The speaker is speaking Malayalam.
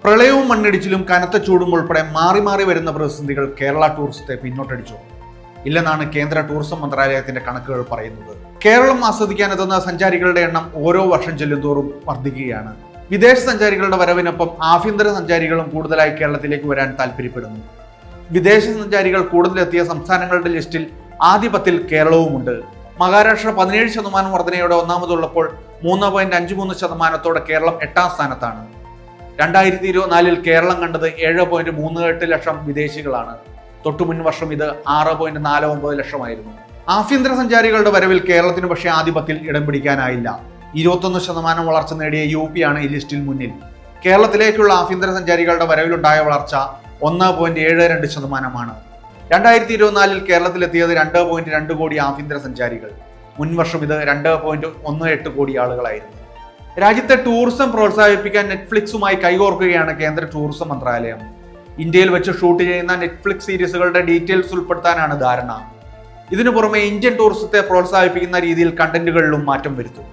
പ്രളയവും മണ്ണിടിച്ചിലും കനത്ത ചൂടും ഉൾപ്പെടെ മാറി മാറി വരുന്ന പ്രതിസന്ധികൾ കേരള ടൂറിസത്തെ പിന്നോട്ടടിച്ചു ഇല്ലെന്നാണ് കേന്ദ്ര ടൂറിസം മന്ത്രാലയത്തിന്റെ കണക്കുകൾ പറയുന്നത്. കേരളം ആസ്വദിക്കാനെത്തുന്ന സഞ്ചാരികളുടെ എണ്ണം ഓരോ വർഷം ചെല്ലുന്തോറും വർദ്ധിക്കുകയാണ്. വിദേശ സഞ്ചാരികളുടെ വരവിനൊപ്പം ആഭ്യന്തര സഞ്ചാരികളും കൂടുതലായി കേരളത്തിലേക്ക് വരാൻ താല്പര്യപ്പെടുന്നു. വിദേശ സഞ്ചാരികൾ കൂടുതലെത്തിയ സംസ്ഥാനങ്ങളുടെ ലിസ്റ്റിൽ ആദ്യ 10-ൽ കേരളവുമുണ്ട്. മഹാരാഷ്ട്ര 17% വർധനയോടെ ഒന്നാമതുള്ളപ്പോൾ 3.53% കേരളം 8ാം സ്ഥാനത്താണ്. 2024-ൽ കേരളം കണ്ടത് 7.38 ലക്ഷം വിദേശികളാണ്. തൊട്ടുമുൻ വർഷം ഇത് 6.49 ലക്ഷമായിരുന്നു. ആഭ്യന്തര സഞ്ചാരികളുടെ വരവിൽ കേരളത്തിന് പക്ഷേ ആദ്യ 10-ൽ ഇടം പിടിക്കാനായില്ല. 21% വളർച്ച നേടിയ UP ആണ് ഈ ലിസ്റ്റിൽ മുന്നിൽ. കേരളത്തിലേക്കുള്ള ആഭ്യന്തര സഞ്ചാരികളുടെ വരവിലുണ്ടായ വളർച്ച 1.72%. 2024-ൽ കേരളത്തിലെത്തിയത് 2.2 കോടി ആഭ്യന്തര സഞ്ചാരികൾ. മുൻ വർഷം ഇത് 2.18 കോടി ആളുകളായിരുന്നു. രാജ്യത്തെ ടൂറിസം പ്രോത്സാഹിപ്പിക്കാൻ നെറ്റ്ഫ്ലിക്സുമായി കൈകോർക്കുകയാണ് കേന്ദ്ര ടൂറിസം മന്ത്രാലയം. ഇന്ത്യയിൽ വെച്ച് ഷൂട്ട് ചെയ്യുന്ന നെറ്റ്ഫ്ലിക്സ് സീരീസുകളുടെ ഡീറ്റെയിൽസ് ഉൾപ്പെടുത്താനാണ് ധാരണ. ഇതിനു പുറമെ ഇന്ത്യൻ ടൂറിസത്തെ പ്രോത്സാഹിപ്പിക്കുന്ന രീതിയിൽ കണ്ടന്റുകളിലും മാറ്റം വരുത്തും.